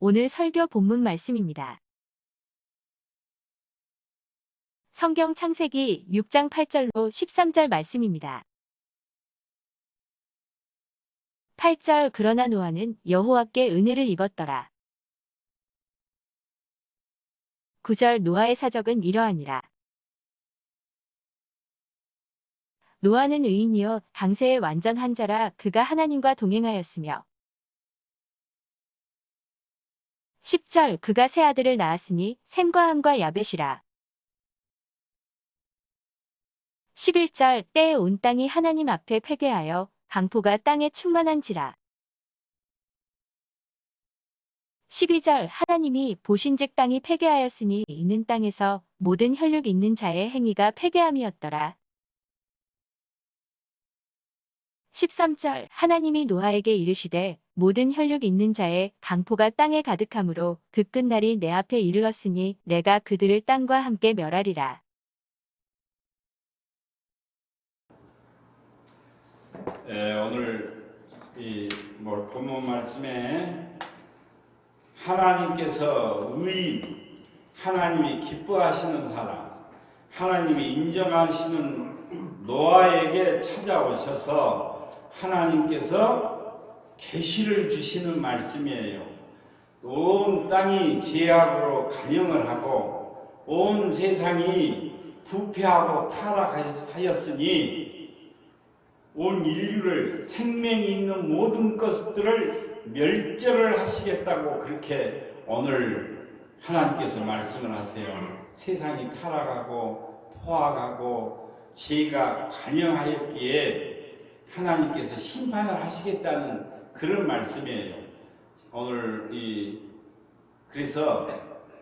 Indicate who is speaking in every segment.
Speaker 1: 오늘 설교 본문 말씀입니다. 성경 창세기 6장 8절로 13절 말씀입니다. 8절 그러나 노아는 여호와께 은혜를 입었더라. 9절 노아의 사적은 이러하니라. 노아는 의인이요 당세의 완전한 자라 그가 하나님과 동행하였으며 10절 그가 세 아들을 낳았으니 셈과 함과 야벳이라. 11절 때에 온 땅이 하나님 앞에 회개하여 강포가 땅에 충만한지라. 12절 하나님이 보신즉 땅이 회개하였으니 이는 땅에서 모든 혈육 있는 자의 행위가 회개함이었더라. 13절 하나님이 노아에게 이르시되 모든 혈육 있는 자의 강포가 땅에 가득하므로 그 끝날이 내 앞에 이르렀으니 내가 그들을 땅과 함께 멸하리라.
Speaker 2: 오늘 이 본문 말씀에 하나님께서 의인, 하나님이 기뻐하시는 사람, 하나님이 인정하시는 노아에게 찾아오셔서 하나님께서 계시를 주시는 말씀이에요. 온 땅이 죄악으로 간영을 하고 온 세상이 부패하고 타락하였으니 온 인류를 생명이 있는 모든 것들을 멸절을 하시겠다고 그렇게 오늘 하나님께서 말씀을 하세요. 세상이 타락하고 포악하고 죄가 관영하였기에 하나님께서 심판을 하시겠다는 그런 말씀이에요. 오늘 그래서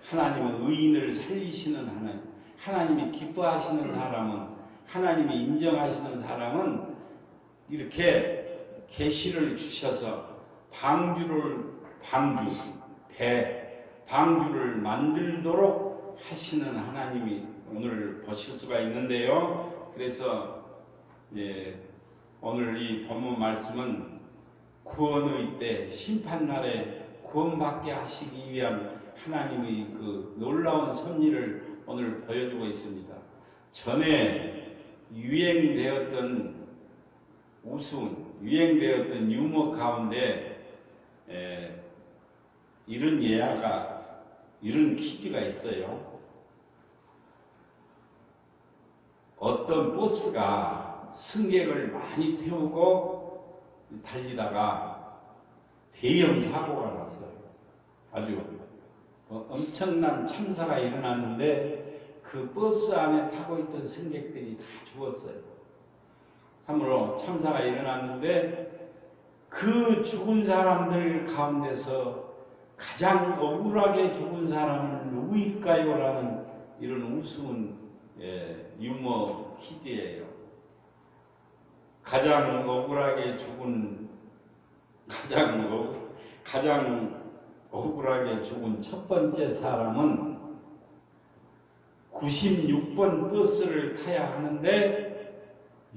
Speaker 2: 하나님은 의인을 살리시는 하나님, 하나님이 기뻐하시는 사람은, 하나님이 인정하시는 사람은 이렇게 계시를 주셔서 방주를 만들도록 하시는 하나님이 오늘 보실 수가 있는데요. 그래서 오늘 이 본문 말씀은 구원의 때 심판날에 구원받게 하시기 위한 하나님의 그 놀라운 섭리를 오늘 보여주고 있습니다. 전에 유행되었던 유행되었던 유머 가운데 이런 이런 퀴즈가 있어요. 어떤 버스가 승객을 많이 태우고 달리다가 대형 사고가 났어요. 아주 엄청난 참사가 일어났는데 그 버스 안에 타고 있던 승객들이 다 죽었어요. 참으로 참사가 일어났는데 그 죽은 사람들 가운데서 가장 억울하게 죽은 사람은 누구일까요? 라는 이런 우스운 유머 퀴즈예요. 가장 억울하게 죽은 첫 번째 사람은 96번 버스를 타야 하는데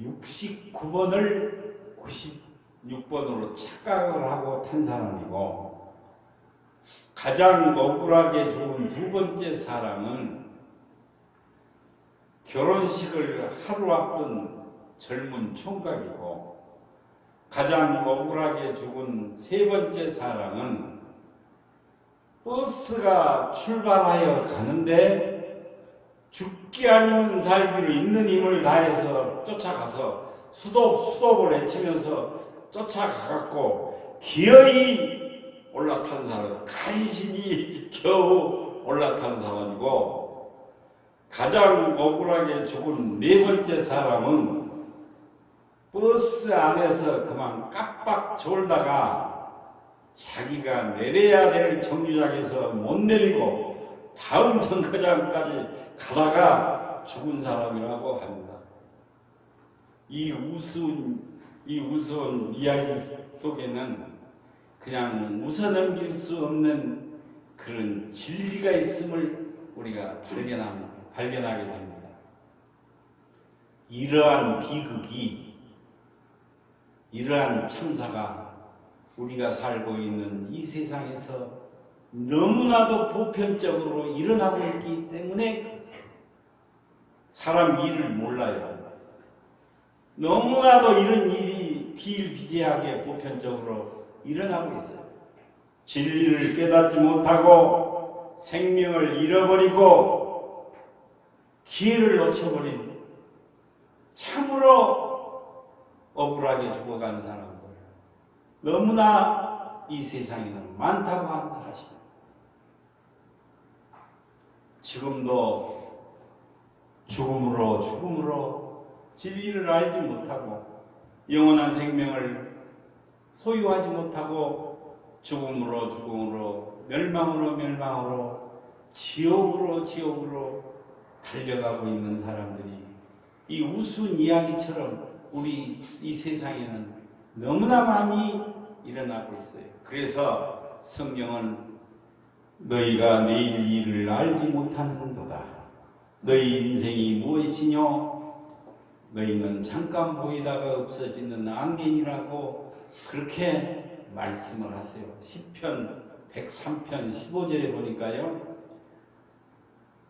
Speaker 2: 69번을 96번으로 착각을 하고 탄 사람이고, 가장 억울하게 죽은 두 번째 사람은 결혼식을 하루 앞둔 젊은 총각이고, 가장 억울하게 죽은 세 번째 사람은 버스가 출발하여 가는데 죽기 아니면 살기로 있는 힘을 다해서 쫓아가서 수도를 헤치면서 쫓아가갖고 기어이 올라탄 사람, 간신히 겨우 올라탄 사람이고, 가장 억울하게 죽은 네 번째 사람은 버스 안에서 그만 깜빡 졸다가 자기가 내려야 될 정류장에서 못 내리고 다음 정거장까지 가다가 죽은 사람이라고 합니다. 이 우스운 이야기 속에는 그냥 웃어넘길 수 없는 그런 진리가 있음을 우리가 발견하게 됩니다. 이러한 비극이, 이러한 참사가 우리가 살고 있는 이 세상에서 너무나도 보편적으로 일어나고 있기 때문에 사람 일을 몰라요. 너무나도 이런 일이 비일비재하게 보편적으로 일어나고 있어요. 진리를 깨닫지 못하고 생명을 잃어버리고 기회를 놓쳐버린 참으로 억울하게 죽어간 사람들 너무나 이 세상에는 많다고 하는 사실입니다. 지금도 죽음으로 진리를 알지 못하고 영원한 생명을 소유하지 못하고 죽음으로 멸망으로 지옥으로 달려가고 있는 사람들이 이 우스운 이야기처럼 우리 이 세상에는 너무나 많이 일어나고 있어요. 그래서 성경은 너희가 내일 일을 알지 못하는도다. 너희 인생이 무엇이뇨? 너희는 잠깐 보이다가 없어지는 안개이라고 그렇게 말씀을 하세요. 시편 103편 15절에 보니까요.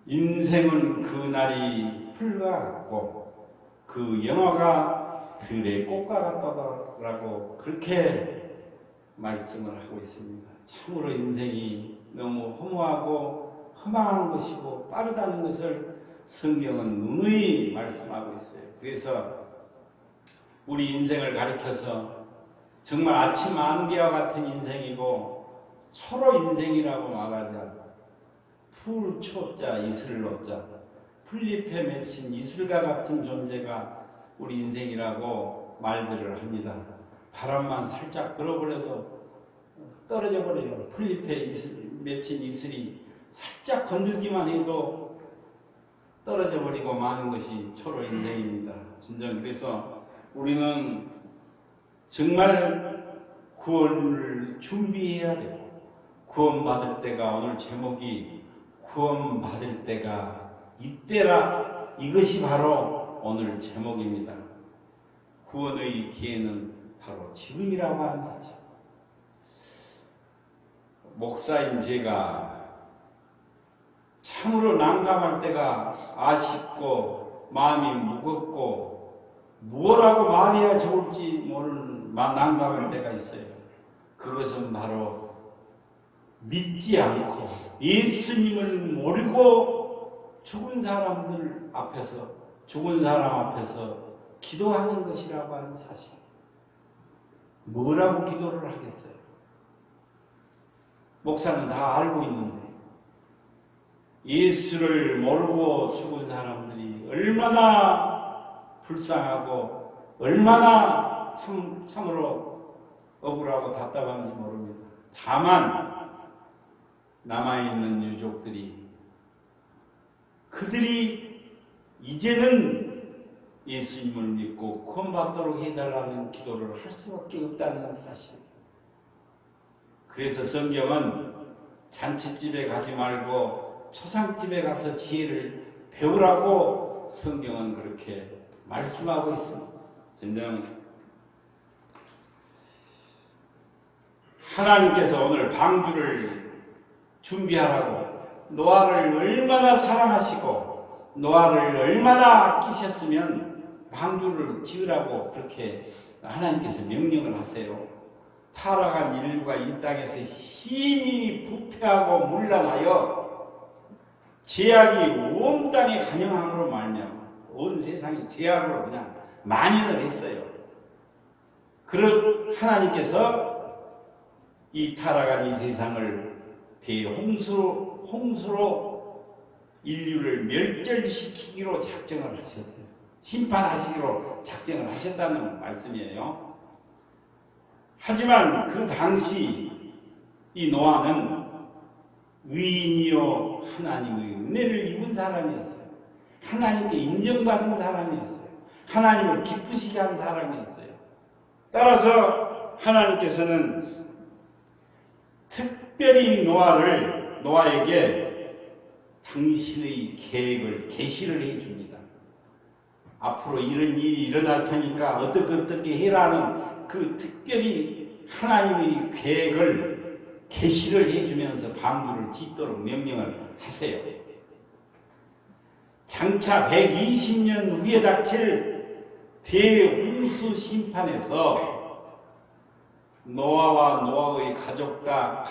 Speaker 2: 인생은 그 날이 풀과 같고 그 영화가 들의 꽃과 같다라고 그렇게 말씀을 하고 있습니다. 참으로 인생이 너무 허무하고 허망한 것이고 빠르다는 것을 성경은 누누이 말씀하고 있어요. 그래서 우리 인생을 가리켜서 정말 아침 안개와 같은 인생이고 초로 인생이라고 말하자 풀초자 이슬로자 풀잎에 맺힌 이슬과 같은 존재가 우리 인생이라고 말들을 합니다. 바람만 살짝 불어버려도 떨어져 버려요. 풀잎에 맺힌 이슬이 살짝 건들기만 해도 떨어져 버리고 마는 것이 초로 인생입니다. 진정 그래서 우리는 정말 구원을 준비해야 되고 구원받을 때가 오늘 제목이 구원받을 때가 이때라 이것이 바로 오늘 제목입니다. 구원의 기회는 바로 지금이라고 하는 사실. 목사인 제가 참으로 난감할 때가 아쉽고 마음이 무겁고 무엇라고 말해야 좋을지 모르는 난감할 때가 있어요. 그것은 바로 믿지 않고 예수님을 모르고 죽은 사람 앞에서 기도하는 것이라고 하는 사실. 뭐라고 기도를 하겠어요? 목사는 다 알고 있는데 예수를 모르고 죽은 사람들이 얼마나 불쌍하고 얼마나 참으로 억울하고 답답한지 모릅니다. 다만 남아있는 유족들이 그들이 이제는 예수님을 믿고 구원받도록 해달라는 기도를 할 수밖에 없다는 사실. 그래서 성경은 잔치집에 가지 말고 초상집에 가서 지혜를 배우라고 성경은 그렇게 말씀하고 있습니다. 진정 하나님께서 오늘 방주를 준비하라고 노아를 얼마나 사랑하시고 노아를 얼마나 아끼셨으면 방주를 지으라고 그렇게 하나님께서 명령을 하세요. 타락한 인류가 이 땅에서 힘이 부패하고 문란하여 죄악이 온 땅에 간영함으로 말미암아 온 세상이 죄악으로 그냥 만연을 했어요. 그런 하나님께서 이 타락한 이 세상을 홍수로 인류를 멸절시키기로 작정을 하셨어요. 심판하시기로 작정을 하셨다는 말씀이에요. 하지만 그 당시 이 노아는 의인이요 하나님의 은혜를 입은 사람이었어요. 하나님께 인정받은 사람이었어요. 하나님을 기쁘시게 한 사람이었어요. 따라서 하나님께서는 특별히 노아에게 당신의 계획을 계시를 해줍니다. 앞으로 이런 일이 일어날 테니까 어떻게 해라는 그 특별히 하나님의 계획을 계시를 해주면서 방주를 짓도록 명령을 하세요. 장차 120년 후에 닥칠 대홍수 심판에서 노아와 노아의 가족들과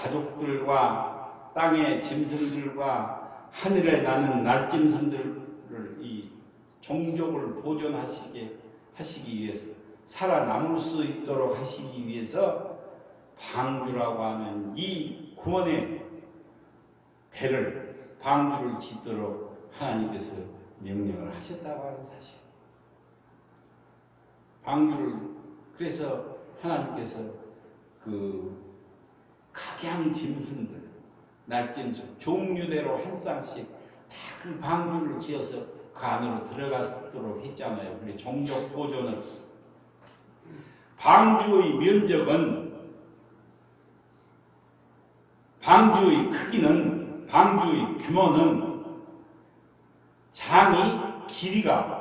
Speaker 2: 땅의 짐승들과 하늘에 나는 날짐승들을 이 종족을 보존하시기 위해서 살아남을 수 있도록 하시기 위해서 방주라고 하는 이 구원의 배를 방주를 짓도록 하나님께서 명령을 하셨다고 하는 사실. 방주를 그래서 하나님께서 그 각양 짐승들, 날짐승 종류대로 한 쌍씩 다 그 방주를 지어서 그 안으로 들어가도록 했잖아요. 우리 종족 보존을. 방주의 면적은 방주의 크기는 방주의 규모는 장이 길이가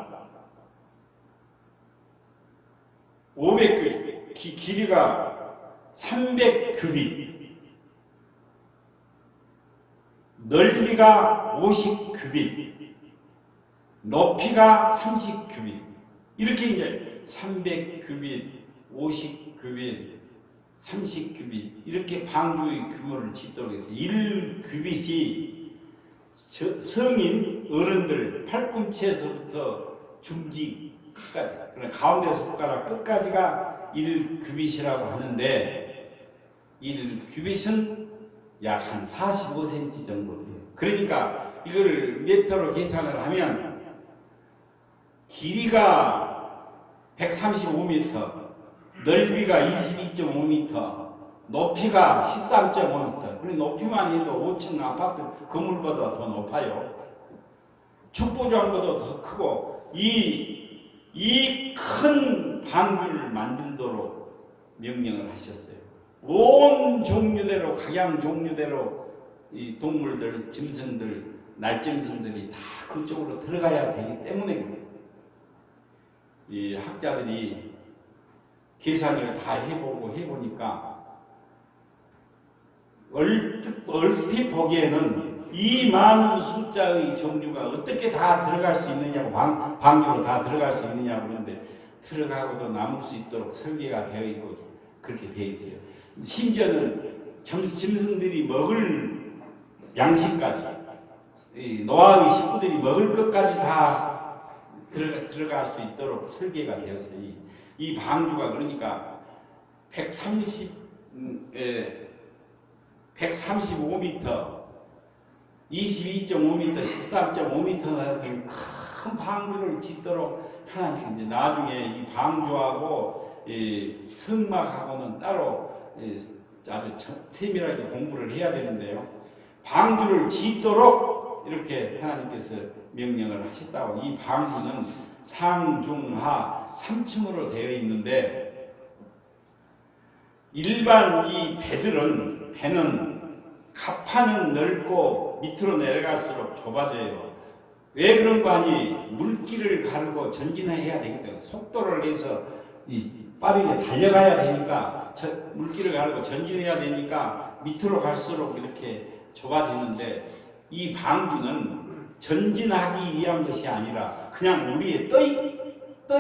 Speaker 2: 500규빗, 길이가 300규빗, 넓이가 50규빗, 높이가 30규빗. 이렇게 이제 300규빗, 50규빗, 30규빗 이렇게 방주의 규모를 짓도록 해서 1규빗이 성인 어른들 팔꿈치에서부터 중지 끝까지, 그러니까 가운데 손가락 끝까지가 1규빗이라고 하는데 1규빗은 약 한 45cm 정도 돼요. 그러니까 이걸 미터로 계산을 하면 길이가 135m, 넓이가 22.5m, 높이가 13.5m. 그리고 높이만 해도 5층 아파트 건물보다 더 높아요. 축구장보다 더 크고 이 큰 방주를 만들도록 명령을 하셨어요. 온 종류대로 각양 종류대로 이 동물들, 짐승들, 날짐승들이 다 그쪽으로 들어가야 되기 때문에 이 학자들이 계산을 다 해보니까 얼핏 보기에는 이 많은 숫자의 종류가 어떻게 다 들어갈 수 있느냐고, 방주로 다 들어갈 수 있느냐고 그러는데 들어가고도 남을 수 있도록 설계가 되어 있고 그렇게 되어 있어요. 심지어는 짐승들이 먹을 양식까지, 노아의 식구들이 먹을 것까지 다 들어갈 수 있도록 설계가 되었어요. 이 방주가 그러니까 135m, 22.5m, 13.5m 큰 방주를 짓도록 하나님께 나중에 이 방주하고 성막하고는 따로 아주 세밀하게 공부를 해야 되는데요. 방주를 짓도록 이렇게 하나님께서 명령을 하셨다고. 이 방주는 상중하 3층으로 되어 있는데 일반 이 배는 갑판은 넓고 밑으로 내려갈수록 좁아져요. 왜 그런 거 아니? 물길을 가르고 전진해야 되기 때문에 속도를 내서 빠르게 달려가야 되니까 물길을 가르고 전진해야 되니까 밑으로 갈수록 이렇게 좁아지는데 이 방주는 전진하기 위한 것이 아니라 그냥 물 위에 떠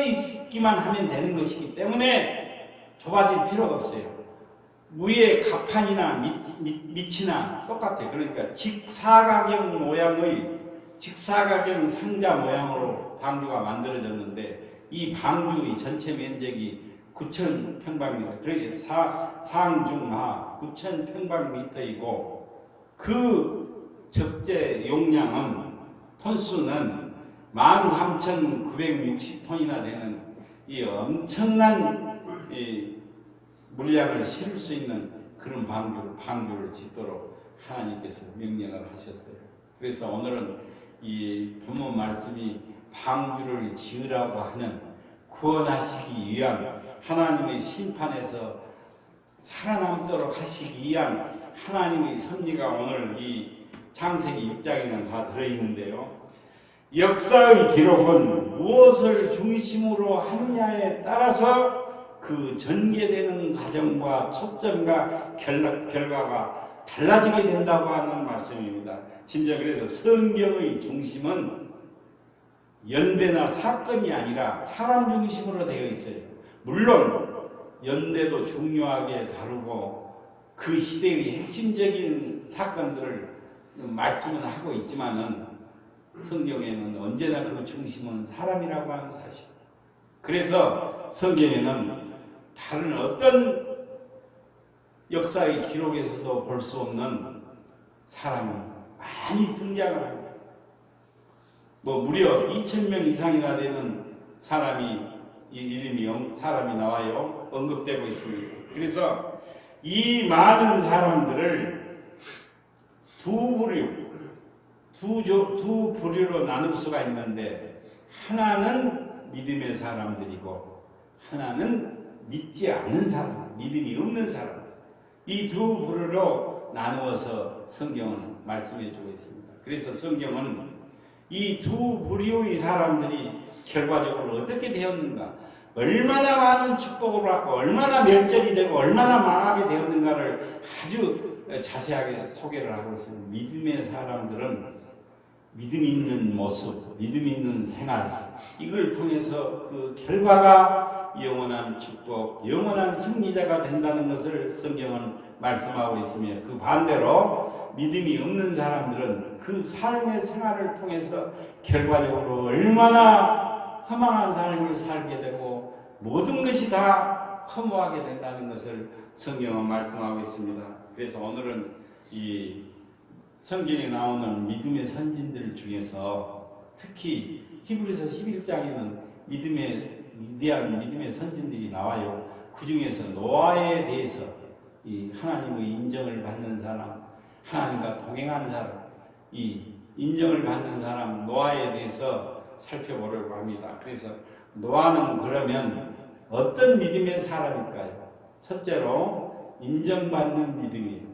Speaker 2: 있기만 하면 되는 것이기 때문에 좁아질 필요가 없어요. 위에 갑판이나 밑이나 똑같아요. 그러니까 직사각형 상자 모양으로 방주가 만들어졌는데 이 방주의 전체 면적이 9,000평방미터, 그러니까 상중하 9,000평방미터이고 그 적재 용량은 톤수는 13,960톤이나 되는 이 엄청난 물량을 실을 수 있는 그런 방주를 짓도록 하나님께서 명령을 하셨어요. 그래서 오늘은 이 본문 말씀이 방주를 지으라고 하는 구원하시기 위한 하나님의 심판에서 살아남도록 하시기 위한 하나님의 섭리가 오늘 이 창세기 6장에는 다 들어있는데요. 역사의 기록은 무엇을 중심으로 하느냐에 따라서 그 전개되는 과정과 초점과 결과가 달라지게 된다고 하는 말씀입니다. 진짜 그래서 성경의 중심은 연대나 사건이 아니라 사람 중심으로 되어 있어요. 물론 연대도 중요하게 다루고 그 시대의 핵심적인 사건들을 말씀은 하고 있지만은 성경에는 언제나 그 중심은 사람이라고 하는 사실. 그래서 성경에는 다른 어떤 역사의 기록에서도 볼 수 없는 사람이 많이 등장을 합니다. 무려 2,000명 이상이나 되는 사람이 사람이 나와요. 언급되고 있습니다. 그래서 이 많은 사람들을 두 부류로 나눌 수가 있는데, 하나는 믿음의 사람들이고 하나는 믿지 않는 사람, 믿음이 없는 사람. 이 두 부류로 나누어서 성경은 말씀해 주고 있습니다. 그래서 성경은 이 두 부류의 사람들이 결과적으로 어떻게 되었는가, 얼마나 많은 축복을 받고 얼마나 멸절이 되고 얼마나 망하게 되었는가를 아주 자세하게 소개를 하고 있습니다. 믿음의 사람들은 믿음 있는 모습, 믿음 있는 생활, 이걸 통해서 그 결과가 영원한 축복, 영원한 승리자가 된다는 것을 성경은 말씀하고 있으며, 그 반대로 믿음이 없는 사람들은 그 삶의 생활을 통해서 결과적으로 얼마나 허망한 삶을 살게 되고 모든 것이 다 허무하게 된다는 것을 성경은 말씀하고 있습니다. 그래서 오늘은 이 성경에 나오는 믿음의 선진들 중에서 특히 히브리서 11장에는 위대한 믿음의 선진들이 나와요. 그 중에서 노아에 대해서 이 하나님의 인정을 받는 사람, 하나님과 동행한 사람, 이 인정을 받는 사람 노아에 대해서 살펴보려고 합니다. 그래서 노아는 그러면 어떤 믿음의 사람일까요? 첫째로 인정받는 믿음이에요.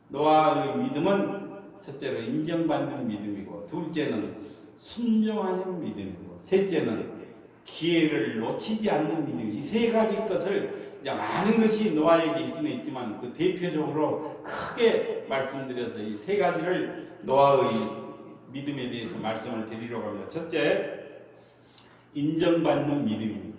Speaker 2: 노아의 믿음은 첫째로 인정받는 믿음이고, 둘째는 순종하는 믿음이고, 셋째는 기회를 놓치지 않는 믿음. 이 세 가지 것을 많은 것이 노아에게 있기는 있지만 그 대표적으로 크게 말씀드려서 이 세 가지를 노아의 믿음에 대해서 말씀을 드리려고 합니다. 첫째, 인정받는 믿음입니다.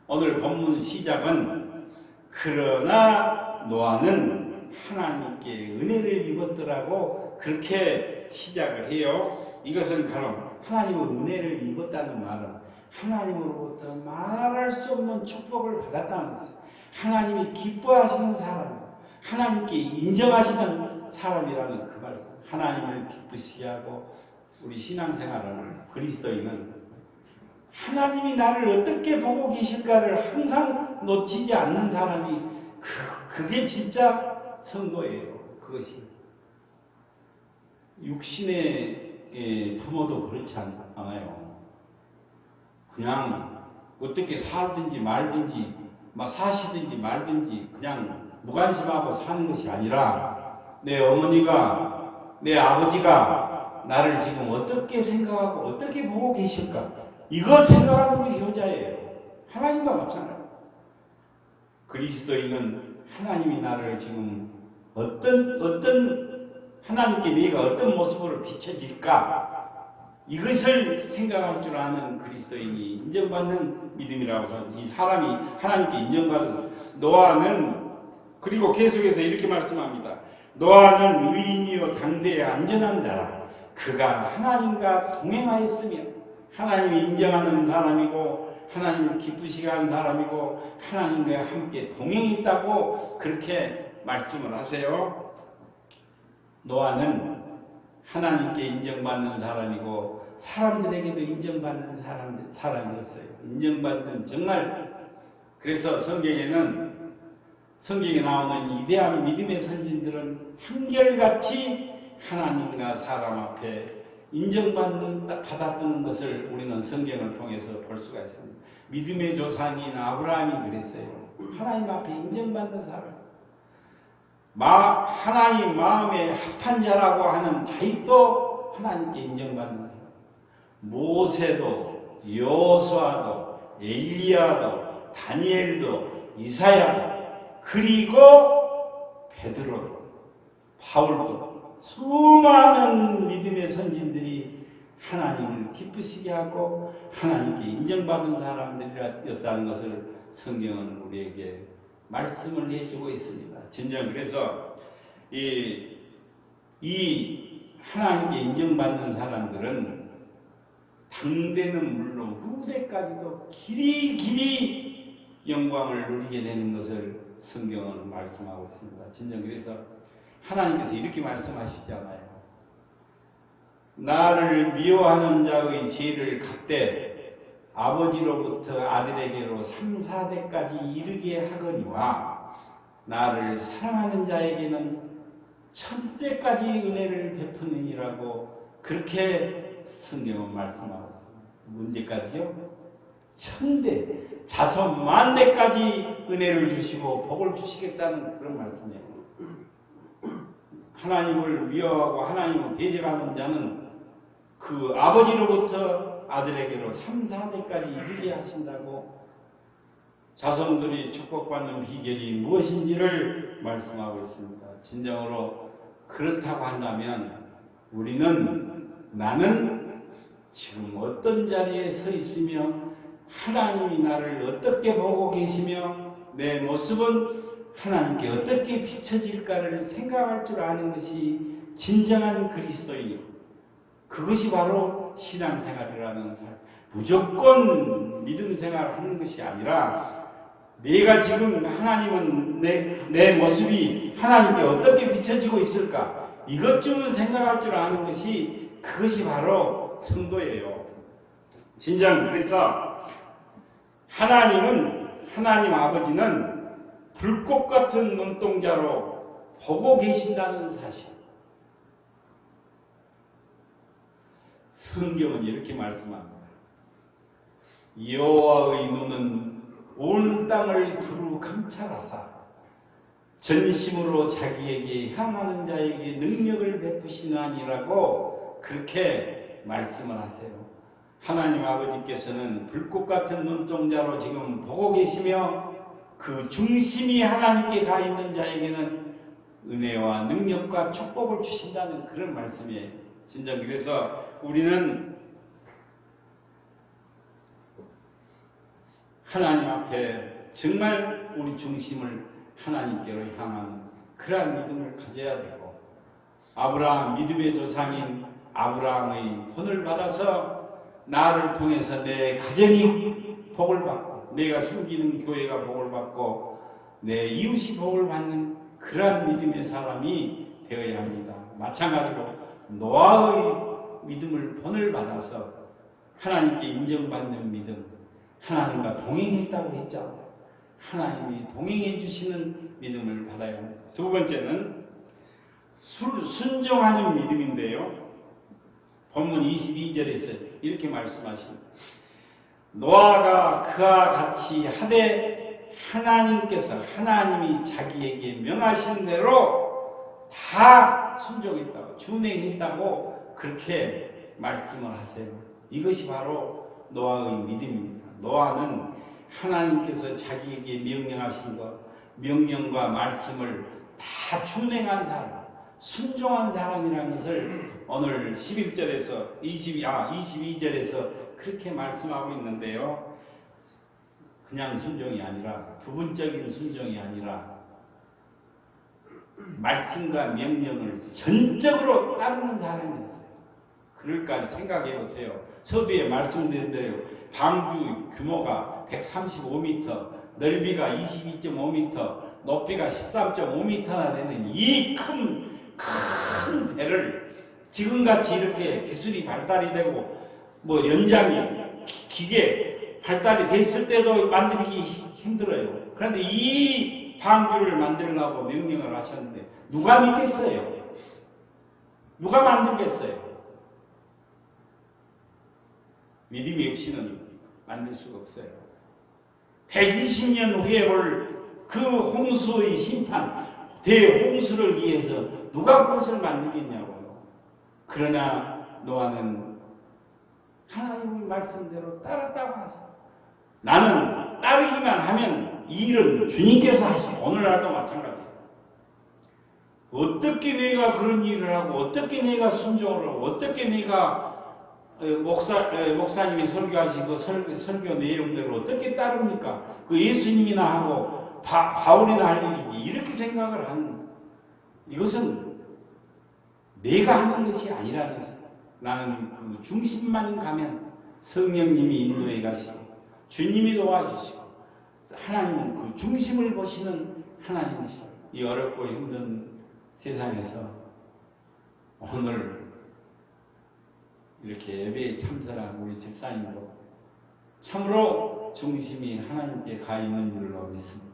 Speaker 2: 오늘 본문 시작은 그러나 노아는 하나님께 은혜를 입었더라고 그렇게 시작을 해요. 이것은 바로 하나님의 은혜를 입었다는 말은 하나님으로부터 말할 수 없는 축복을 받았다는 것입니다. 하나님이 기뻐하시는 사람, 하나님께 인정하시는 사람이라는 그 말씀. 하나님을 기쁘시게 하고 우리 신앙생활은 그리스도인은 하나님이 나를 어떻게 보고 계실까를 항상 놓치지 않는 사람이 그게 진짜 성도예요. 그것이 육신의 부모도 그렇지 않아요. 그냥 어떻게 살든지 말든지 사시든지 말든지 그냥 무관심하고 사는 것이 아니라 내 어머니가 내 아버지가 나를 지금 어떻게 생각하고 어떻게 보고 계실까, 이거 생각하는 것이 효자예요. 하나님과 마찬가지예요. 그리스도인은 하나님이 나를 지금 어떤 하나님께 내가 어떤 모습으로 비춰질까, 이것을 생각할 줄 아는 그리스도인이 인정받는 믿음이라고 해서 이 사람이 하나님께 인정받은 노아는, 그리고 계속해서 이렇게 말씀합니다. 노아는 의인이요 당대에 안전한 자라. 그가 하나님과 동행하였으며, 하나님이 인정하는 사람이고 하나님을 기쁘시게 하는 사람이고 하나님과 함께 동행했다고 그렇게 말씀을 하세요. 노아는 하나님께 인정받는 사람이고 사람들에게도 인정받는 사람이었어요. 인정받는, 정말. 그래서 성경에 나오는 위대한 믿음의 선진들은 한결같이 하나님과 사람 앞에 받았던 것을 우리는 성경을 통해서 볼 수가 있습니다. 믿음의 조상인 아브라함이 그랬어요. 하나님 앞에 인정받는 사람. 하나님 마음에 합한 자라고 하는 다윗도 하나님께 인정받는 사람. 모세도, 여호수아도, 엘리야도, 다니엘도, 이사야도, 그리고 베드로도 바울도 수많은 믿음의 선진들이 하나님을 기쁘시게 하고 하나님께 인정받은 사람들이었다는 것을 성경은 우리에게 말씀을 해주고 있습니다. 진정 그래서 이 하나님께 인정받는 사람들은 당대는 물론 후대까지도 길이 영광을 누리게 되는 것을 성경은 말씀하고 있습니다. 진정 그래서 하나님께서 이렇게 말씀하시잖아요. 나를 미워하는 자의 죄를 갚되 아버지로부터 아들에게로 3, 4대까지 이르게 하거니와 나를 사랑하는 자에게는 1000대까지 은혜를 베푸느니라고 그렇게 성경은 말씀하고 있습니다. 문제까지요? 1000대, 자손 10,000대까지 은혜를 주시고 복을 주시겠다는 그런 말씀이에요. 하나님을 미워하고 하나님을 대적하는 자는 그 아버지로부터 아들에게로 3, 4대까지 이르게 하신다고 자손들이 축복받는 비결이 무엇인지를 말씀하고 있습니다. 진정으로 그렇다고 한다면 나는 지금 어떤 자리에 서 있으며 하나님이 나를 어떻게 보고 계시며 내 모습은 하나님께 어떻게 비춰질까를 생각할 줄 아는 것이 진정한 그리스도인이고 그것이 바로 신앙생활이라는 삶. 무조건 믿음 생활하는 것이 아니라 내가 지금 하나님은 내 모습이 하나님께 어떻게 비춰지고 있을까 이것쯤은 생각할 줄 아는 것이 그것이 바로 성도예요. 진정 그래서 하나님 아버지는 불꽃 같은 눈동자로 보고 계신다는 사실. 성경은 이렇게 말씀합니다. 여호와의 눈은 온 땅을 두루 감찰하사 전심으로 자기에게 향하는 자에게 능력을 베푸시나니라고 그렇게 말씀을 하세요. 하나님 아버지께서는 불꽃 같은 눈동자로 지금 보고 계시며 그 중심이 하나님께 가 있는 자에게는 은혜와 능력과 축복을 주신다는 그런 말씀이에요. 진정 그래서 우리는 하나님 앞에 정말 우리 중심을 하나님께로 향하는 그러한 믿음을 가져야 되고 아브라함 믿음의 조상인 아브라함의 본을 받아서 나를 통해서 내 가정이 복을 받고 내가 섬기는 교회가 복을 받고 내 이웃이 복을 받는 그러한 믿음의 사람이 되어야 합니다. 마찬가지로 노아의 믿음을 본을 받아서 하나님께 인정받는 믿음, 하나님과 동행했다고 했죠. 하나님이 동행해 주시는 믿음을 받아야 합니다. 두 번째는 순종하는 믿음인데요. 본문 22절에서 이렇게 말씀하십니다. 노아가 그와 같이 하되 하나님이 자기에게 명하신 대로 다 순종했다고 준행했다고 그렇게 말씀을 하세요. 이것이 바로 노아의 믿음입니다. 노아는 하나님께서 자기에게 명령하신 것, 명령과 말씀을 다 준행한 사람, 순종한 사람이라는 것을 오늘 11절에서 22절에서 그렇게 말씀하고 있는데요. 그냥 순종이 아니라 부분적인 순종이 아니라 말씀과 명령을 전적으로 따르는 사람이었어요. 그럴까 생각해 보세요. 서두에 말씀드린 대로 방주 규모가 135m, 넓이가 22.5m, 높이가 13.5m나 되는 이 큰 배를 지금같이 이렇게 기술이 발달이 되고 뭐 연장이 기계 발달이 됐을 때도 만들기 힘들어요. 그런데 이 방주를 만들려고 명령을 하셨는데 누가 믿겠어요? 누가 만들겠어요? 믿음이 없이는 만들 수가 없어요. 120년 후에 올 그 홍수의 심판, 대홍수를 위해서 누가 그것을 만들겠냐고요. 그러나 노아는 하나님의 말씀대로 따랐다고 하세요. 나는 따르기만 하면 이 일은 주님께서 하시고 오늘날도 마찬가지예요. 어떻게 내가 그런 일을 하고 어떻게 내가 순종을 하고 어떻게 내가 목사님이 설교하신 그 설교 내용대로 어떻게 따릅니까? 그 예수님이나 하고 바울이나 할 일이지 이렇게 생각을 하는 이것은 내가 하는 것이 아니라는 것을 나는 그 중심만 가면 성령님이 인도해 가시고 주님이 도와주시고 하나님은 그 중심을 보시는 하나님이시고 이 어렵고 힘든 세상에서 오늘 이렇게 예배에 참석한 우리 집사님도 참으로 중심이 하나님께 가 있는 줄로 믿습니다.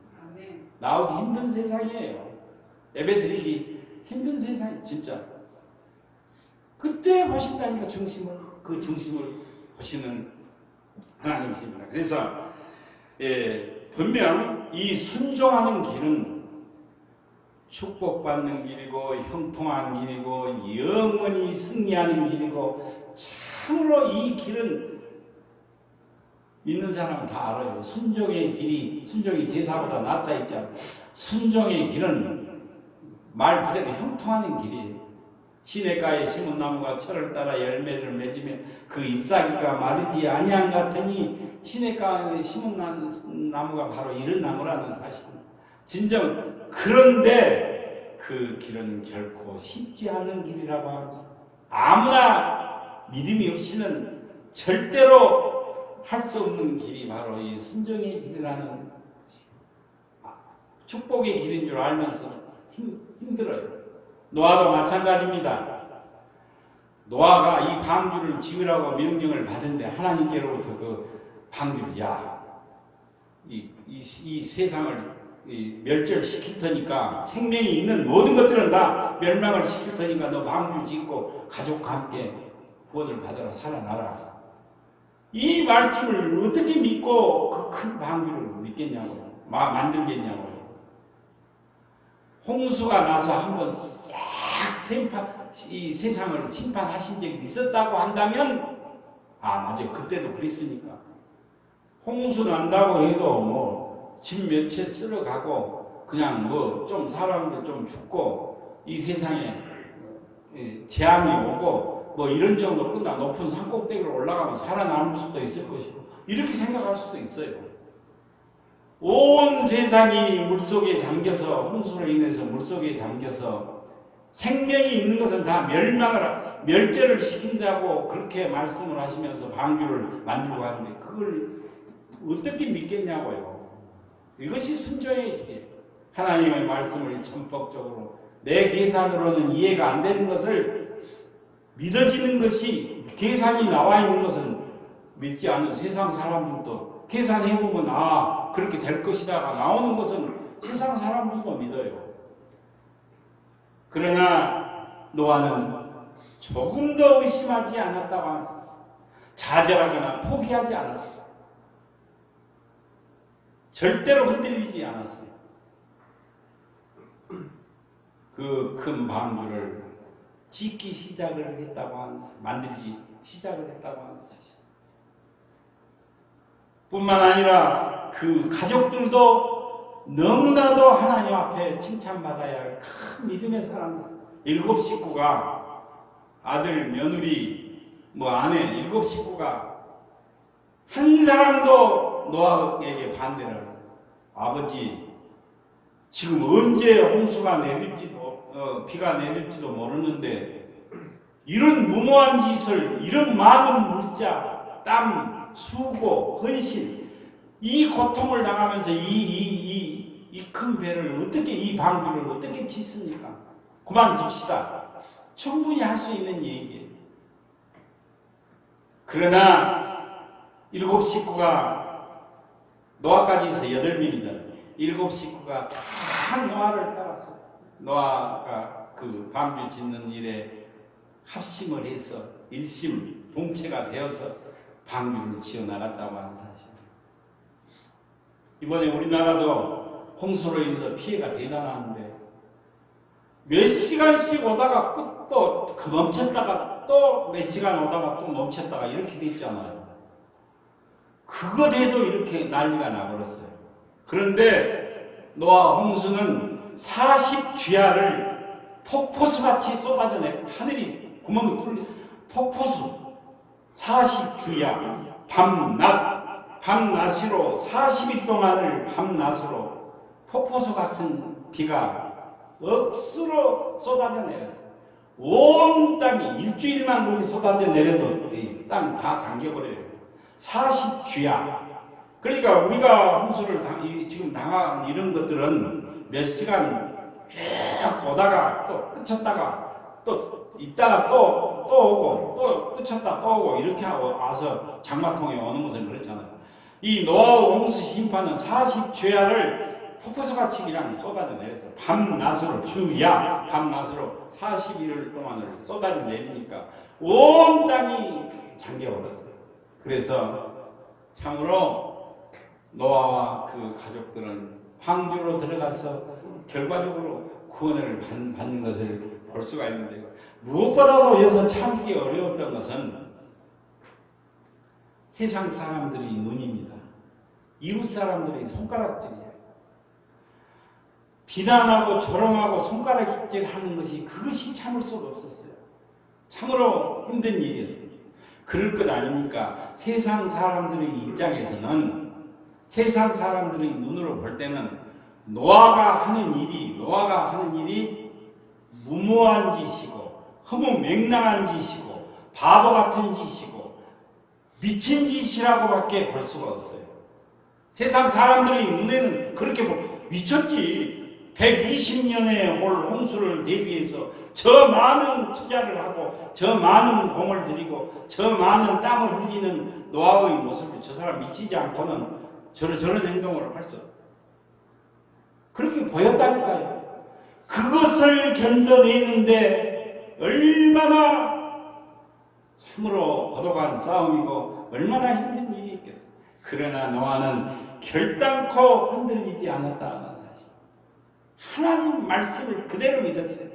Speaker 2: 나오기 힘든 세상이에요. 예배 드리기 힘든 세상이 진짜. 그때 보신다니까 중심을 그 중심을 보시는 하나님이십니다. 그래서 분명 이 순종하는 길은 축복받는 길이고 형통한 길이고 영원히 승리하는 길이고 참으로 이 길은 믿는 사람은 다 알아요. 순종의 길이 순종이 제사보다 낫다 했잖아요. 순종의 길은 말 그대로 형통하는 길이에요. 시냇가에 심은 나무가 철을 따라 열매를 맺으며 그 잎사귀가 마르지 아니한 같으니 시냇가에 심은 나무가 바로 이런 나무라는 사실입니다. 진정 그런데 그 길은 결코 쉽지 않은 길이라고 합니다. 아무나 믿음이 없이는 절대로 할 수 없는 길이 바로 이 순종의 길이라는 축복의 길인 줄 알면서 힘들어요. 노아도 마찬가지입니다. 노아가 이 방주를 지으라고 명령을 받은데 하나님께로부터 그 방주를 이 세상을 멸절시킬 테니까 생명이 있는 모든 것들은 다 멸망을 시킬 테니까 너 방주 짓고 가족과 함께 구원을 받아라 살아나라. 이 말씀을 어떻게 믿고 그 큰 방주를 믿겠냐고요. 만들겠냐고요. 홍수가 나서 한번 싹 이 세상을 심판하신 적이 있었다고 한다면 맞아요. 그때도 그랬으니까. 홍수 난다고 해도 뭐 집 몇 채 쓸어가고 그냥 뭐 좀 사람들 좀 죽고 이 세상에 재앙이 오고 뭐 이런 정도 끝나 높은 산꼭대기로 올라가면 살아남을 수도 있을 것이고 이렇게 생각할 수도 있어요. 온 세상이 물속에 잠겨서 홍수로 인해서 물속에 잠겨서 생명이 있는 것은 다 멸절을 시킨다고 그렇게 말씀을 하시면서 방주를 만들고 하는데 그걸 어떻게 믿겠냐고요. 이것이 순종의 길이에요. 하나님의 말씀을 전폭적으로 내 계산으로는 이해가 안 되는 것을 믿어지는 것이 계산이 나와 있는 것은 믿지 않는 세상 사람들도 계산해보면 그렇게 될 것이다가 나오는 것은 세상 사람들도 믿어요. 그러나 노아는 조금 더 의심하지 않았다고 합니다. 좌절하거나 포기하지 않았어요. 절대로 흔들리지 않았어요. 그 큰 방주를 짓기 시작을 했다고 하는 사실, 만들기 시작을 했다고 하는 사실. 뿐만 아니라 그 가족들도 너무나도 하나님 앞에 칭찬받아야 할 큰 믿음의 사람들. 7 식구가 아들, 며느리, 아내 7 식구가 한 사람도 노아에게 반대를 하고 아버지 지금 언제 홍수가 내릴지도 비가 내릴지도 모르는데 이런 무모한 짓을 이런 많은 물자, 땀, 수고, 헌신 이 고통을 당하면서 이 큰 배를 어떻게 이 방주를 어떻게 짓습니까? 그만둡시다. 충분히 할 수 있는 얘기예요. 그러나 7 식구가 노아까지 해서 8명이다. 7 식구가 다 노아를 따랐어요. 노아가 그 방주 짓는 일에 합심을 해서 일심 동체가 되어서 방주를 지어 나갔다고 하는 사실. 이번에 우리나라도 홍수로 인해서 피해가 대단한데 몇 시간씩 오다가 또 멈췄다가 또 몇 시간 오다가 또 멈췄다가 이렇게 됐잖아요. 그거 돼도 이렇게 난리가 나버렸어요. 그런데 노아 홍수는 40주야를 폭포수같이 쏟아져내. 하늘이 구멍이 뚫려. 폭포수 40주야 밤낮으로 40일 동안을 밤낮으로 폭포수 같은 비가 억수로 쏟아져 내렸어요. 온 땅이 일주일만 거기 쏟아져 내려도 땅 다 잠겨버려요. 40주야. 그러니까 우리가 홍수를 지금 당한 이런 것들은 몇 시간 쭉 오다가 또 그쳤다가 또 있다가 또 오고 또 그쳤다 또 오고 이렇게 하고 와서 장마통에 오는 것은 그렇잖아요. 이 노아의 홍수 심판은 40주야를 폭포수같이 그냥 쏟아져 내려서 밤낮으로 주야 밤낮으로 40일 동안을 쏟아져 내리니까 온 땅이 잠겨버렸어요. 그래서 참으로 노아와 그 가족들은 황주로 들어가서 결과적으로 구원을 받는 것을 볼 수가 있는데요. 무엇보다도 여기서 참기 어려웠던 것은 세상 사람들의 눈입니다. 이웃 사람들의 손가락질이에요. 비난하고 조롱하고 손가락질하는 것이 그것이 참을 수가 없었어요. 참으로 힘든 일이었어요. 그럴 것 아닙니까? 세상 사람들의 입장에서는 세상 사람들의 눈으로 볼 때는 노아가 하는 일이 무모한 짓이고 허무맹랑한 짓이고 바보 같은 짓이고 미친 짓이라고밖에 볼 수가 없어요. 세상 사람들의 눈에는 그렇게 미쳤지. 120년의 올 홍수를 대비해서 저 많은 투자를 하고 저 많은 공을 들이고 저 많은 땀을 흘리는 노아의 모습을 저 사람 미치지 않고는 저런 행동을 할 수 없어요. 그렇게 보였다니까요. 그것을 견뎌내는데 얼마나 참으로 고독한 싸움이고 얼마나 힘든 일이 있겠어요. 그러나 노아는 결단코 흔들리지 않았다는 사실. 하나님 말씀을 그대로 믿었어요.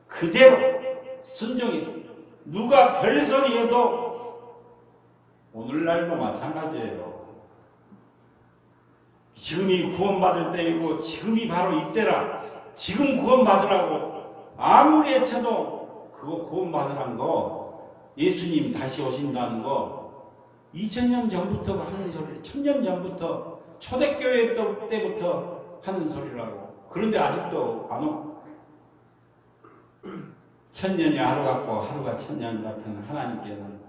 Speaker 2: 그대로 순종했어요. 누가 별소리 해도 오늘날도 마찬가지예요. 지금이 구원받을 때이고 지금이 바로 이때라. 지금 구원받으라고 아무리 외쳐도 그거 구원받으라는 거 예수님 다시 오신다는 거 2000년 전부터 하는 소리, 1000년 전부터 초대교회 때부터 하는 소리라고. 그런데 아직도 안 오. 1000년이 하루 같고 하루가 1000년 같은 하나님께는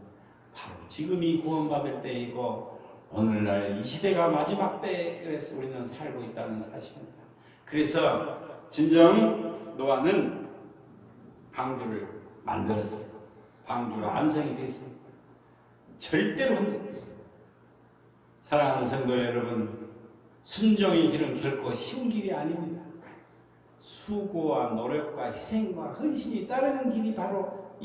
Speaker 2: 바로 지금이 구원받을 때이고 오늘날 이 시대가 마지막 때에서 우리는 살고 있다는 사실입니다. 그래서 진정 노아는 방주를 만들었어요. 방주가 완성이 됐습니다. 절대로 사랑하는 성도 여러분, 순종의 길은 결코 쉬운 길이 아닙니다. 수고와 노력과 희생과 헌신이 따르는 길이 바로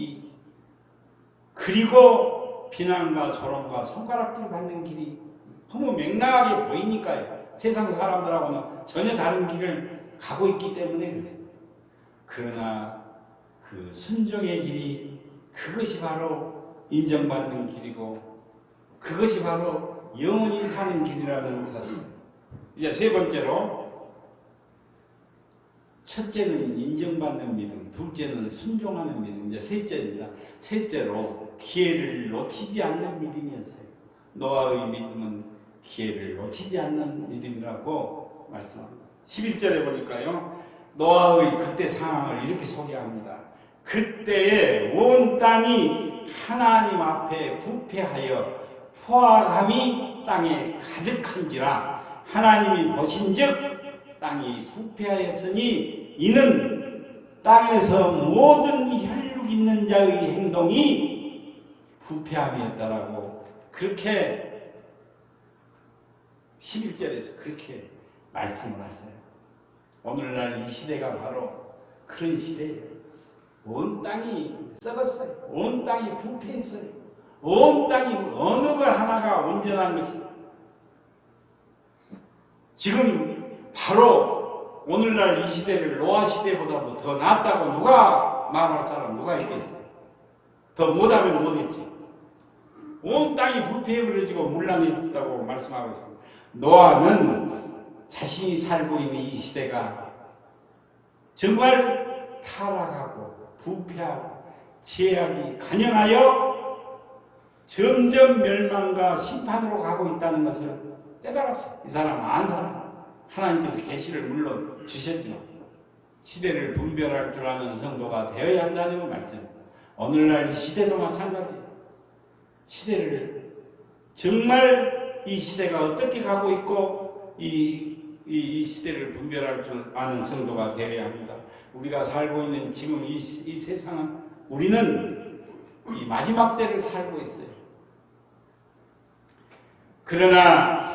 Speaker 2: 그리고 비난과 조롱과 손가락질 받는 길이 너무 맹랑하게 보이니까요. 세상 사람들하고는 전혀 다른 길을 가고 있기 때문에 그렇습니다. 그러나 그 순종의 길이 그것이 바로 인정받는 길이고 그것이 바로 영원히 사는 길이라는 사실. 이제 세 번째로 첫째는 인정받는 믿음, 둘째는 순종하는 믿음, 이제 셋째입니다. 셋째로 기회를 놓치지 않는 믿음이었어요. 노아의 믿음은 기회를 놓치지 않는 믿음이라고 말씀합니다. 11절에 보니까요. 노아의 그때 상황을 이렇게 소개합니다. 그때에 온 땅이 하나님 앞에 부패하여 포악함이 땅에 가득한지라 하나님이 보신즉 땅이 부패하였으니 이는 땅에서 모든 혈육 있는 자의 행동이 부패함이었다라고 그렇게 11절에서 그렇게 말씀을 하세요. 오늘날 이 시대가 바로 그런 시대예요. 온 땅이 썩었어요. 온 땅이 부패했어요. 온 땅이 어느 것 하나가 온전한 것이 지금 바로 오늘날 이 시대를 노아 시대보다도 더 낫다고 누가 말할 사람 누가 있겠어요? 더 못하면 못했지. 온 땅이 부패해버려지고 문란해졌다고 말씀하고 있습니다. 노아는 자신이 살고 있는 이 시대가 정말 타락하고 부패하고 죄악이 간영하여 점점 멸망과 심판으로 가고 있다는 것을 깨달았어. 이 사람 안 사람. 하나님께서 계시를 물론 주셨지만 시대를 분별할 줄 아는 성도가 되어야 한다는 말씀. 오늘날 이 시대도 마찬가지. 시대를 정말 이 시대가 어떻게 가고 있고 이 시대를 분별할 줄 아는 성도가 되어야 합니다. 우리가 살고 있는 지금 이 세상은 우리는 이 마지막 때를 살고 있어요. 그러나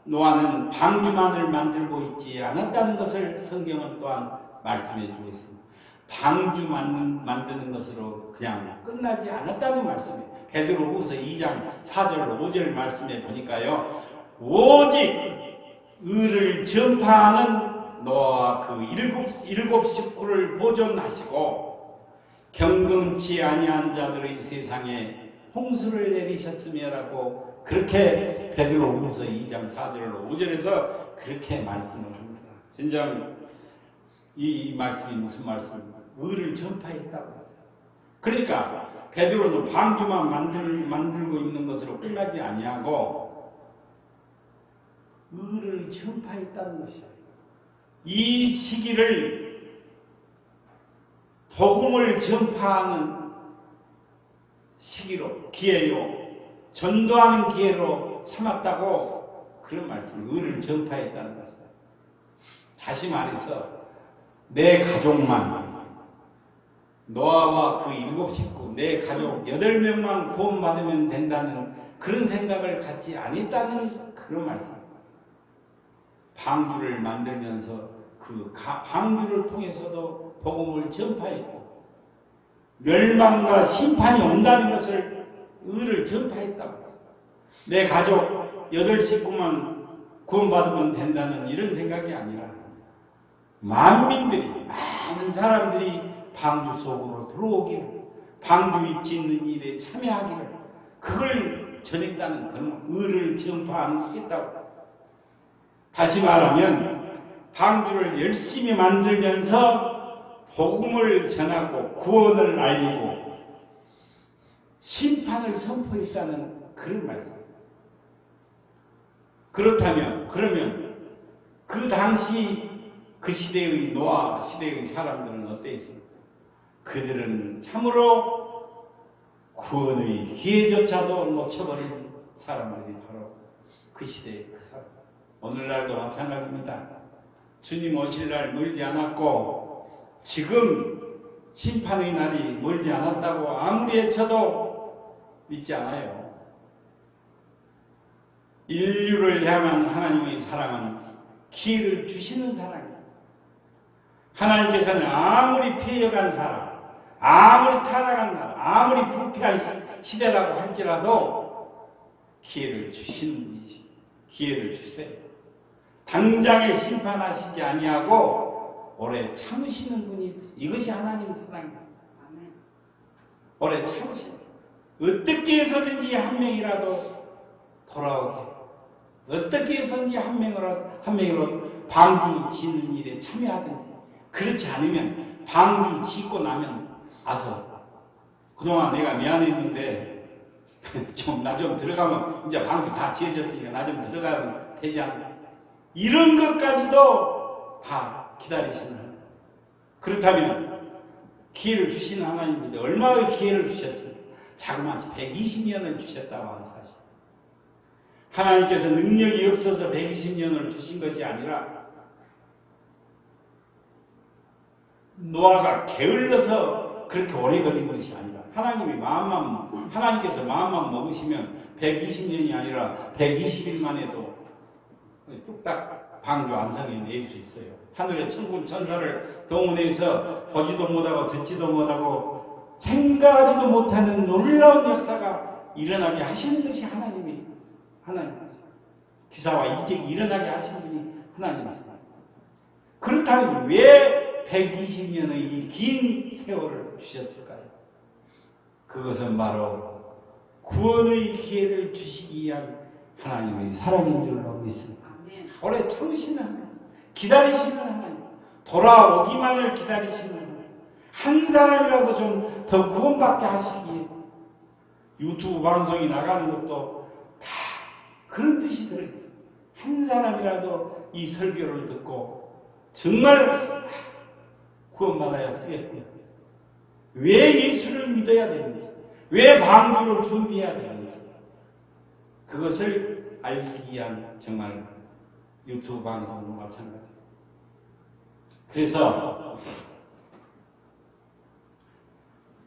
Speaker 2: 노아는 방주만을 만들고 있지 않았다는 것을 성경은 또한 말씀해 주고 있습니다. 방주 만드는 것으로 그냥 끝나지 않았다는 말씀이에요. 베드로후서 2장 4절 5절 말씀에 보니까요. 오직 의를 전파하는 노아와 그 일곱 식구를 보존하시고 경건치 아니한 자들의 세상에 홍수를 내리셨으며라고 그렇게 베드로후서 2장 4절 5절에서 그렇게 말씀을 합니다. 진정 이 말씀이 무슨 말씀입니까? 의를 전파했다고 했어요. 그러니까 베드로는 방주만 만들고 있는 것으로 끝나지 아니하고 의를 전파했다는 것이에요. 이 시기를 복음을 전파하는 시기로, 기회요, 전도하는 기회로 삼았다고 그런 말씀, 의를 전파했다는 것이다. 다시 말해서 내 가족만, 노아와 그 7 식구, 내 가족 8명만 구원받으면 된다는 그런 생각을 갖지 않았다는 그런 말씀. 방주를 만들면서 그 방주를 통해서도 복음을 전파했고 멸망과 심판이 온다는 것을 의를 전파했다고 했어요. 내 가족 8 식구만 구원받으면 된다는 이런 생각이 아니라 만민들이, 많은 사람들이 방주 속으로 들어오기를, 방주 입지 있는 일에 참여하기를, 그걸 전했다는 그런 의를 전파하겠다고. 다시 말하면 방주를 열심히 만들면서 복음을 전하고 구원을 알리고 심판을 선포했다는 그런 말씀입니다. 그러면 그 당시 그 시대의 노아 시대의 사람들은 어땠습니까? 그들은 참으로 구원의 기회조차도 놓쳐버린 사람들이 바로 그 시대의 그 사람. 오늘날도 마찬가지입니다. 주님 오실 날 멀지 않았고 지금 심판의 날이 멀지 않았다고 아무리 외쳐도 믿지 않아요. 인류를 향한 하나님의 사랑은 기회를 주시는 사랑이에요. 하나님께서는 아무리 폐역한 사람, 아무리 타락한 나라, 아무리 부패한 시대라고 할지라도 기회를 주시는 분이시. 기회를 주세요. 당장에 심판하시지 아니하고 오래 참으시는 분이, 이것이 하나님의 사랑입니다. 오래 참으시는, 어떻게 해서든지 한 명이라도 돌아오게, 어떻게 해서든지 한 명이라도 방주 짓는 일에 참여하든지, 그렇지 않으면 방주 짓고 나면 와서 그동안 내가 미안했는데 나 좀 들어가면 이제 방주 다 지어졌으니까 나 좀 들어가면 되지 않나, 이런 것까지도 다 기다리시는 하나님. 그렇다면 기회를 주시는 하나님인데 얼마의 기회를 주셨어요? 자그마치 120년을 주셨다고 하는 사실. 하나님께서 능력이 없어서 120년을 주신 것이 아니라 노아가 게을러서 그렇게 오래 걸린 것이 아니라 하나님께서 마음만 먹으시면 120년이 아니라 120일 만에도 뚝딱 방주 완성해 낼 수 있어요. 하늘의 천군 천사를 동원해서 보지도 못하고 듣지도 못하고 생각하지도 못하는 놀라운 역사가 일어나게 하시는 것이 하나님이세요. 기사와 이적이 일어나게 하시는 분이 하나님이세요. 그렇다면 왜 120년의 이 긴 세월을 주셨을까요? 그것은 바로 구원의 기회를 주시기 위한 하나님의 사랑인 줄로 믿습니다. 오래 참으시는 하나님, 기다리시는 하나님, 돌아오기만을 기다리시는 하나님, 한 사람이라도 좀 더 구원받게 하시기. 유튜브 방송이 나가는 것도 다 그런 뜻이 들어있어요. 한 사람이라도 이 설교를 듣고 정말 구원받아야 쓰겠구나. 왜 예수를 믿어야 되는지, 왜 방주를 준비해야 되는지, 그것을 알기 위한 정말 유튜브 방송도 마찬가지예요. 그래서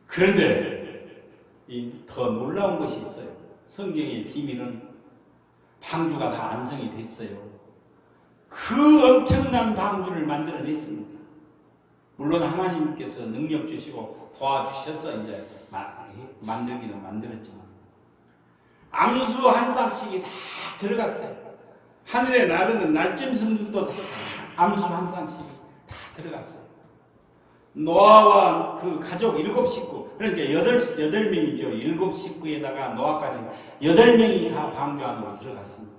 Speaker 2: 그런데 더 놀라운 것이 있어요. 성경의 비밀은 방주가 다 완성이 됐어요. 그 엄청난 방주를 만들어냈습니다. 물론 하나님께서 능력 주시고 도와주셔서 이제 만들기는 만들었지만 암수 한 쌍씩이 다 들어갔어요. 하늘에 나르는 날짐승들도 다 암수 한 쌍씩이 다 들어갔어요. 노아와 그 가족 7식구, 그러니까 8명이죠. 7식구에다가 노아까지 8명이 다 방주 안으로 들어갔습니다.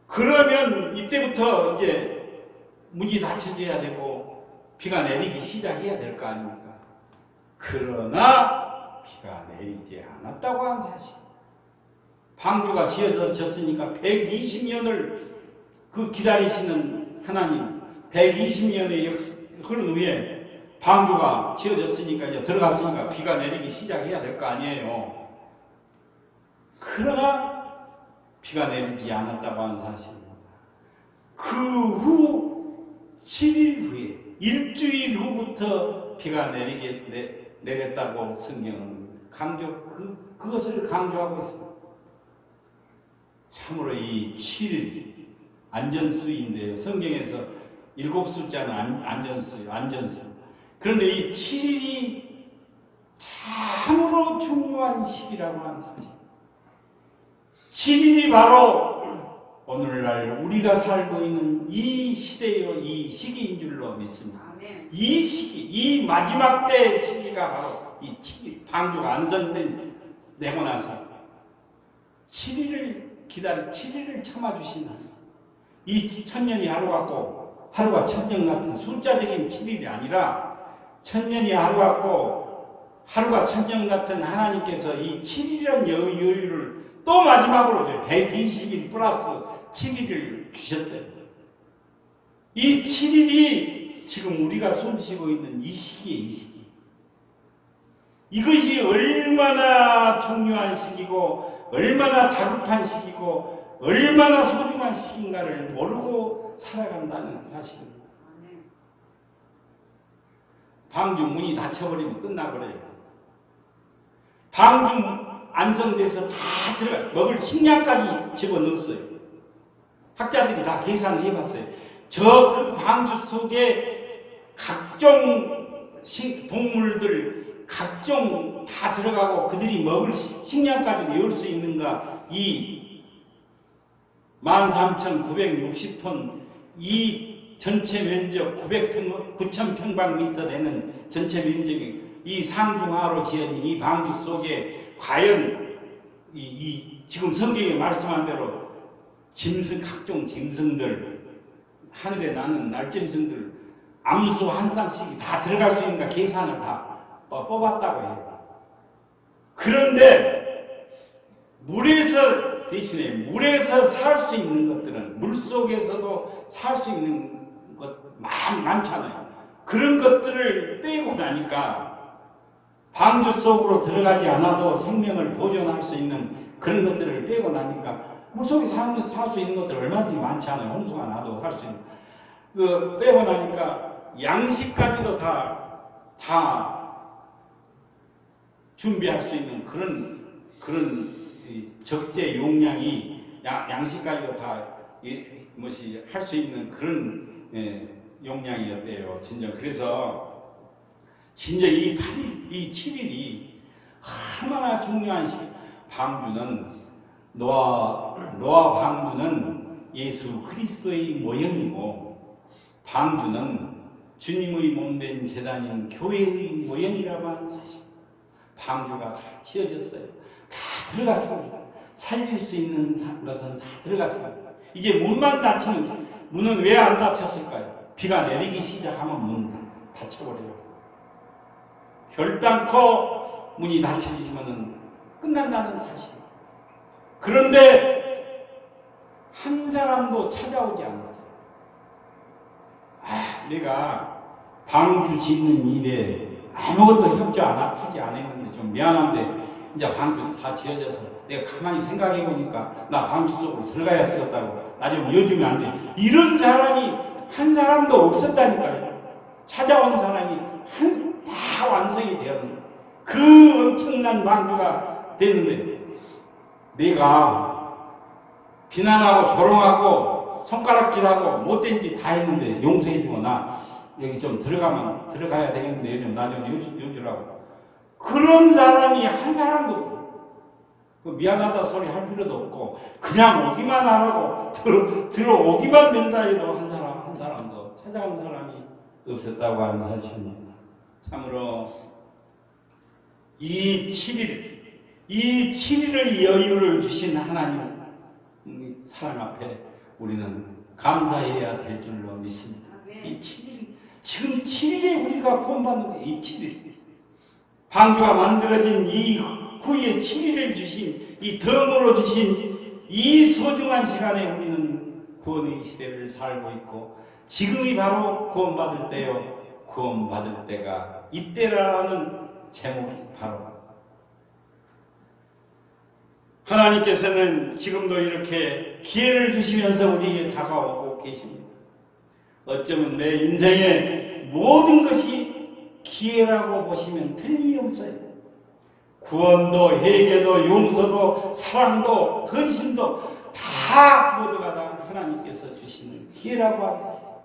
Speaker 2: 그러면 이때부터 이제 문이 닫혀져야 되고 비가 내리기 시작해야 될 거 아닙니까? 그러나 비가 내리지 않았다고 하는 사실. 방주가 지어졌으니까 120년을 그 기다리시는 하나님, 120년의 흐른 후에 방주가 지어졌으니까 이제 들어갔으니까 비가 내리기 시작해야 될 거 아니에요. 그러나 비가 내리지 않았다고 하는 사실입니다. 그 후 7일 후에 일주일 후부터 비가 내렸다고 성경은 그것을 강조하고 있습니다. 참으로 이 7일 안전수인데요. 성경에서 7숫자는 안전수. 그런데 이 7일이 참으로 중요한 시기라고 하는 사실. 7일이 바로 오늘날 우리가 살고 있는 이 시대요, 이 시기인 줄로 믿습니다. 이 시기, 이 마지막 때의 시기가 바로 이 7일, 방주가 안전되고 나서 7일을 기다려, 7일을 참아주신 하나님. 이 천년이 하루 같고 하루가 천년 같은 숫자적인 7일이 아니라 천년이 하루 같고 하루가 천년 같은 하나님께서 이 7일이라는 여유를 또 마지막으로 120일 플러스 7일을 주셨어요. 이 7일이 지금 우리가 숨쉬고 있는 이 시기에 이 시기. 이것이 얼마나 중요한 시기고 얼마나 다급한 시기고 얼마나 소중한 시기인가를 모르고 살아간다는 사실입니다. 방주 문이 닫혀버리면 끝나버려요. 방주 안성돼서 다 들어가 먹을 식량까지 집어넣었어요. 학자들이 다 계산을 해봤어요. 저 그 방주 속에 각종 동물들 각종 다 들어가고 그들이 먹을 식량까지 넣을 수 있는가. 이 13,960톤 이 전체 면적 9,000평방미터 되는 전체 면적이 이 상중하로 지어진 이 방주 속에 과연 지금 성경에 말씀한 대로 각종 짐승들, 하늘에 나는 날짐승들, 암수 한 쌍씩이 다 들어갈 수 있는가 계산을 다 뽑았다고 해요. 그런데 대신에 물에서 살 수 있는 것들은 물속에서도 살 수 있는 것 많잖아요. 그런 것들을 빼고 나니까 방주 속으로 들어가지 않아도 생명을 보존할 수 있는 그런 것들을 빼고 나니까 물속에 살 수 있는 것들 얼마든지 많잖아요. 홍수가 나도 살 수 있는. 빼고 나니까 양식까지도 다 준비할 수 있는 그런 적재 용량이 양식까지도 다 할 수 있는 그런 용량이었대요. 진짜 그래서 진짜 이 7일이 얼마나 중요한 시기. 방주는 노아 방주는 예수 그리스도의 모형이고 방주는 주님의 몸된 제단인 교회의 모형이라고 하는 사실. 방주가 다 지어졌어요. 다 들어갔습니다. 살릴 수 있는 것은 다 들어갔습니다. 이제 문만 닫히면 문은 왜 안 닫혔을까요? 비가 내리기 시작하면 문 닫혀버려요. 결단코 문이 닫혀지면 끝난다는 사실. 그런데 한 사람도 찾아오지 않았어요. 내가 방주 짓는 일에 아무것도 협조 하지 않았는데 좀 미안한데 이제 방주 다 지어져서 내가 가만히 생각해 보니까 나 방주 속으로 들어가야 쓰겠다고 나 좀 이어주면 안 돼. 이런 사람이 한 사람도 없었다니까요. 찾아온 사람이 다 완성이 되었는데 그 엄청난 방주가 됐는데 내가 비난하고 조롱하고 손가락질하고 못된 짓 다 했는데 용서해주고 나 여기 좀 들어가야 되겠는데 요즘 나 좀 요주라고. 그런 사람이 한 사람도 없어. 미안하다 소리 할 필요도 없고 그냥 오기만 하라고 들어오기만 된다 해도 한 사람도 찾아온 사람이 없었다고 하는 사실입니다. 참으로 이 7일의 여유를 주신 하나님 사랑 앞에 우리는 감사해야 될 줄로 믿습니다. 이 7일, 지금 7일에 우리가 구원받는 거예요. 이 7일. 방주가 만들어진 이 후에 7일을 주신, 이 덤으로 주신 이 소중한 시간에 우리는 구원의 시대를 살고 있고, 지금이 바로 구원받을 때요. 구원받을 때가 이때라는 제목이 바로 하나님께서는 지금도 이렇게 기회를 주시면서 우리에게 다가오고 계십니다. 어쩌면 내 인생의 모든 것이 기회라고 보시면 틀림이 없어요. 구원도 회개도 용서도 사랑도 헌신도 다 모두가 다 하나님께서 주시는 기회라고 하세요.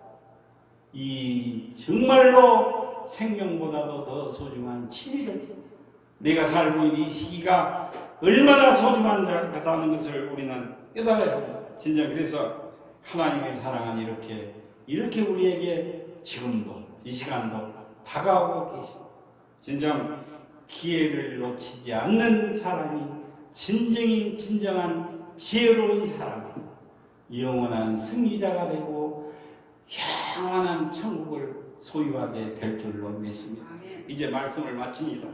Speaker 2: 이 정말로 생명보다도 더 소중한 7일을 내가 살고 있는 이 시기가 얼마나 소중하다는 것을 우리는 깨달아야 합니다. 진짜 그래서 하나님의 사랑은 이렇게 우리에게 지금도 이 시간도 다가오고 계십니다. 진정 기회를 놓치지 않는 사람이 진정한 지혜로운 사람입니다. 영원한 승리자가 되고 영원한 천국을 소유하게 될 줄로 믿습니다. 이제 말씀을 마칩니다.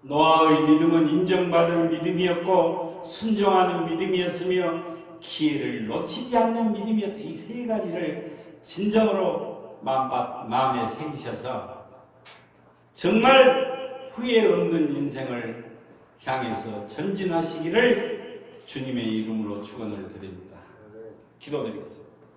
Speaker 2: 노아의 믿음은 인정받은 믿음이었고 순종하는 믿음이었으며 기회를 놓치지 않는 믿음이었다. 이 세 가지를 진정으로 마음에 새기셔서 정말 후회 없는 인생을 향해서 전진하시기를 주님의 이름으로 축원을 드립니다. 기도드리겠습니다.